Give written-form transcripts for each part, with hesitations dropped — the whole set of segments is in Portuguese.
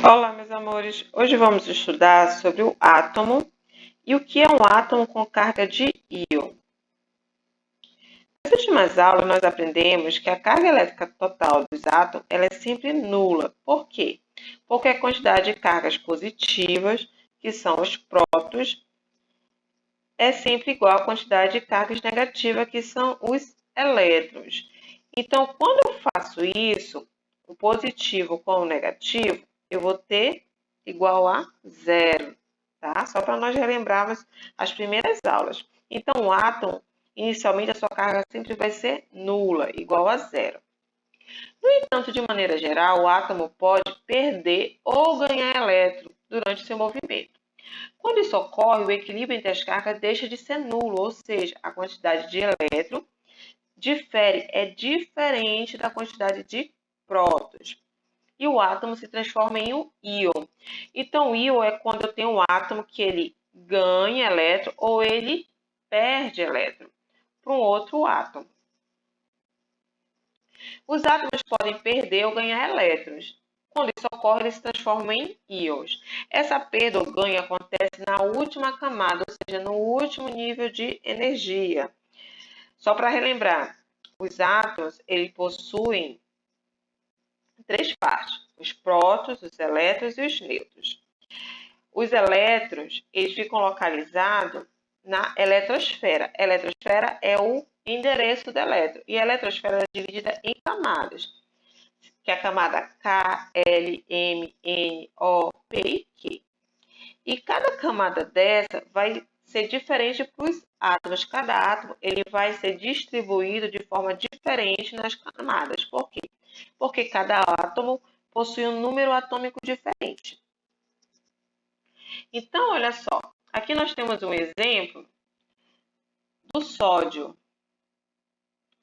Olá, meus amores! Hoje vamos estudar sobre o átomo e o que é um átomo com carga de íon. Nas últimas aulas, nós aprendemos que a carga elétrica total dos átomos ela é sempre nula. Por quê? Porque a quantidade de cargas positivas, que são os prótons, é sempre igual à quantidade de cargas negativas, que são os elétrons. Então, quando eu faço isso, o positivo com o negativo, eu vou ter igual a zero, tá? Só para nós relembrarmos as primeiras aulas. Então, o átomo, inicialmente, a sua carga sempre vai ser nula, igual a zero. No entanto, de maneira geral, o átomo pode perder ou ganhar elétron durante seu movimento. Quando isso ocorre, o equilíbrio entre as cargas deixa de ser nulo, ou seja, a quantidade de elétron é diferente da quantidade de prótons. E o átomo se transforma em um íon. Então, o íon é quando eu tenho um átomo que ele ganha elétron ou ele perde elétron para um outro átomo. Os átomos podem perder ou ganhar elétrons. Quando isso ocorre, eles se transformam em íons. Essa perda ou ganho acontece na última camada, ou seja, no último nível de energia. Só para relembrar, os átomos eles possuem três partes: os prótons, os elétrons e os nêutrons. Os elétrons eles ficam localizados na eletrosfera. A eletrosfera é o endereço do elétron. E a eletrosfera é dividida em camadas, que é a camada K, L, M, N, O, P e Q. E cada camada dessa vai ser diferente para os átomos. Cada átomo ele vai ser distribuído de forma diferente nas camadas. Por quê? Porque cada átomo possui um número atômico diferente. Então, olha só. Aqui nós temos um exemplo do sódio.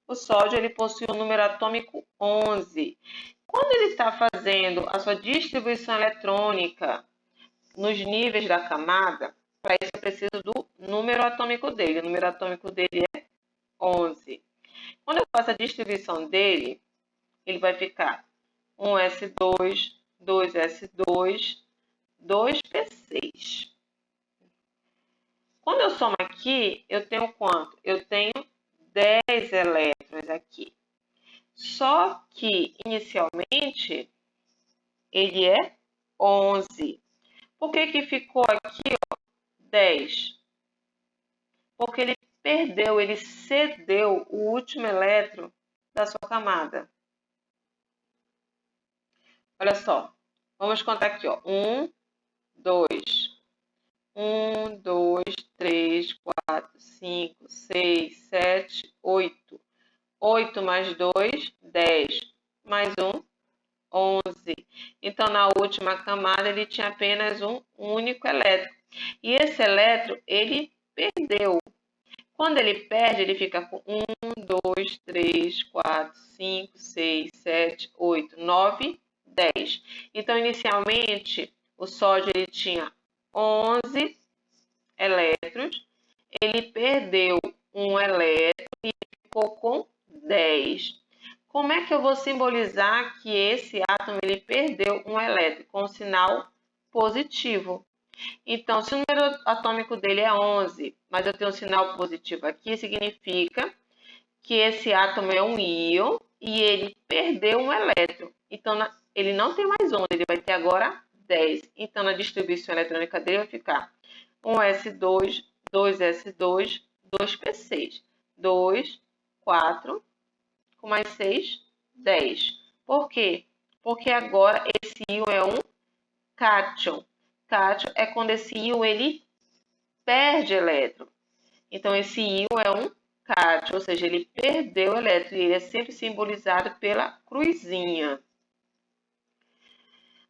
O sódio ele possui um número atômico 11. Quando ele está fazendo a sua distribuição eletrônica nos níveis da camada, para isso eu preciso do número atômico dele. O número atômico dele é 11. Quando eu faço a distribuição dele, ele vai ficar 1s2, 2s2, 2p6. Quando eu somo aqui, eu tenho quanto? Eu tenho 10 elétrons aqui. Só que, inicialmente, ele é 11. Por que ficou aqui 10? Porque ele perdeu, ele cedeu o último elétron da sua camada. Olha só, vamos contar aqui, ó. 1, 2. 1, 2, 3, 4, 5, 6, 7, 8. 8 mais 2, 10. Mais 1, 11. Então, na última camada, ele tinha apenas um único elétron. E esse elétron, ele perdeu. Quando ele perde, ele fica com 1, 2, 3, 4, 5, 6, 7, 8, 9, 10. Então, inicialmente, o sódio ele tinha 11 elétrons, ele perdeu um elétron e ficou com 10. Como é que eu vou simbolizar que esse átomo ele perdeu um elétron? Com um sinal positivo. Então, se o número atômico dele é 11, mas eu tenho um sinal positivo aqui, significa que esse átomo é um íon e ele perdeu um elétron. Então, ele não tem mais 11, ele vai ter agora 10. Então, na distribuição eletrônica dele vai ficar 1s2, 2s2, 2p6. 2, 4, com mais 6, 10. Por quê? Porque agora esse íon é um cátion. Cátion é quando esse íon ele perde elétron. Então, esse íon é um cátion, ou seja, ele perdeu elétron e ele é sempre simbolizado pela cruzinha.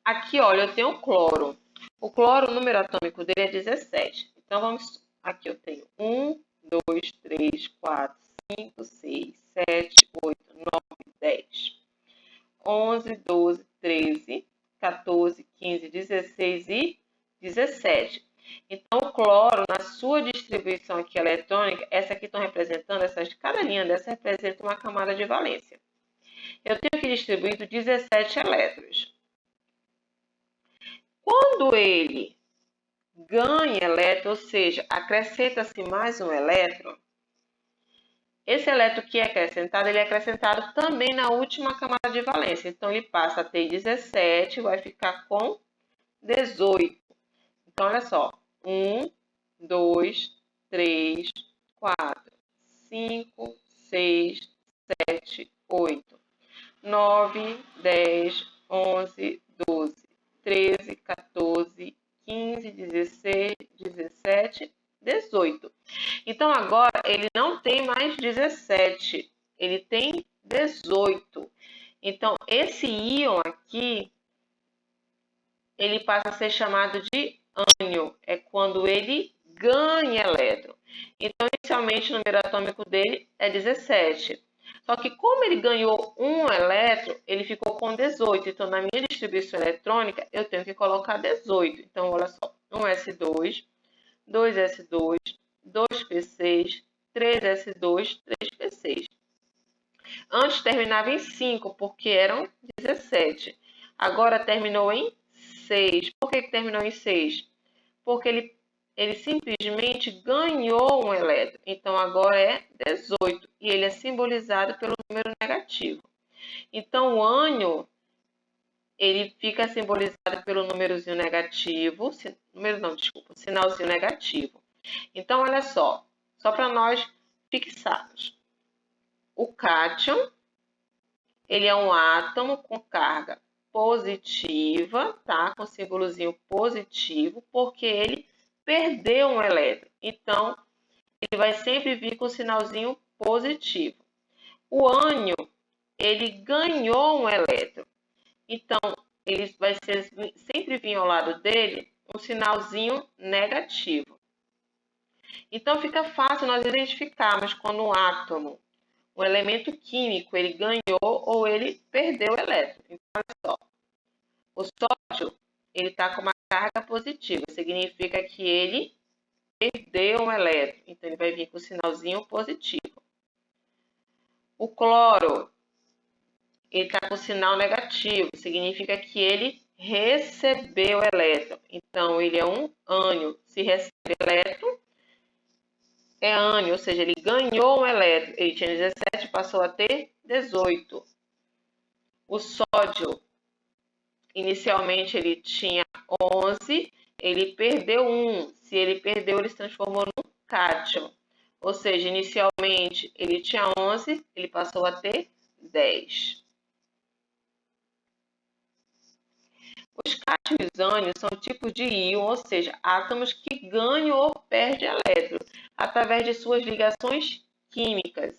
Aqui, olha, eu tenho o cloro. O cloro, o número atômico dele é 17. Então, vamos... Aqui eu tenho 1, 2, 3, 4, 5, 6, 7, 8, 9, 10. 11, 12, 13, 14, 15, 16 e 17. Então, o cloro, na sua distribuição aqui eletrônica, essa aqui estão representando, cada linha dessa representa uma camada de valência. Eu tenho aqui distribuído 17 elétrons. Quando ele ganha elétron, ou seja, acrescenta-se mais um elétron, esse elétron que é acrescentado, ele é acrescentado também na última camada de valência. Então, ele passa a ter 17, vai ficar com 18. Então, olha só. 1, 2, 3, 4, 5, 6, 7, 8, 9, 10, 11, 12, 13, 14, 15, 16, 17, 18. Então, agora, ele não tem mais 17, ele tem 18. Então, esse íon aqui, ele passa a ser chamado de ânion. É quando ele ganha elétron. Então, inicialmente, o número atômico dele é 17. Só que como ele ganhou um elétron, ele ficou com 18. Então, na minha distribuição eletrônica, eu tenho que colocar 18. Então, olha só. 1s2, 2s2, 2p6, 3s2, 3p6. Antes terminava em 5, porque eram 17. Agora terminou em 6. Por que terminou em 6? Porque ele simplesmente ganhou um elétron. Então, agora é 18. E ele é simbolizado pelo número negativo. Então, o ânion, ele fica simbolizado pelo númerozinho negativo. Sinalzinho negativo. Então, olha só para nós fixarmos. O cátion, ele é um átomo com carga positiva, tá? Com símbolozinho positivo, porque ele perdeu um elétron. Então, ele vai sempre vir com o sinalzinho positivo. O ânion, ele ganhou um elétron. Então, ele vai sempre vir ao lado dele um sinalzinho negativo. Então, fica fácil nós identificarmos quando um átomo, um elemento químico, ele ganhou ou ele perdeu o elétron. Então, olha só. O sódio, ele está com uma carga positiva. Significa que ele perdeu um elétron. Então, ele vai vir com o sinalzinho positivo. O cloro, ele está com sinal negativo. Significa que ele recebeu elétron. Então, ele é um ânion. Se recebe elétron, é ânion, ou seja, ele ganhou um elétron. Ele tinha 17, passou a ter 18. O sódio, inicialmente ele tinha 11, ele perdeu 1. Se ele perdeu, ele se transformou num cátion. Ou seja, inicialmente ele tinha 11, ele passou a ter 10. Os cátions e os ânions são tipos de íon, ou seja, átomos que ganham ou perdem elétron através de suas ligações químicas.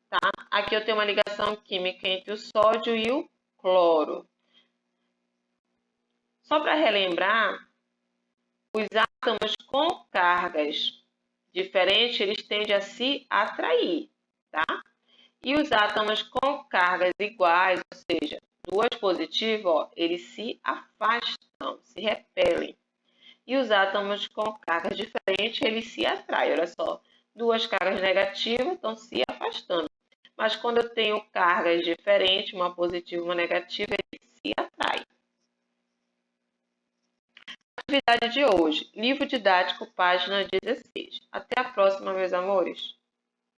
Tá? Aqui eu tenho uma ligação química entre o sódio e o cloro. Só para relembrar, os átomos com cargas diferentes, eles tendem a se atrair, tá? E os átomos com cargas iguais, ou seja, duas positivas, ó, eles se afastam, se repelem. E os átomos com cargas diferentes, eles se atraem. Olha só, duas cargas negativas estão se afastando. Mas quando eu tenho cargas diferentes, uma positiva e uma negativa, eles se atraem. Atividade de hoje, livro didático, página 16. Até a próxima, meus amores.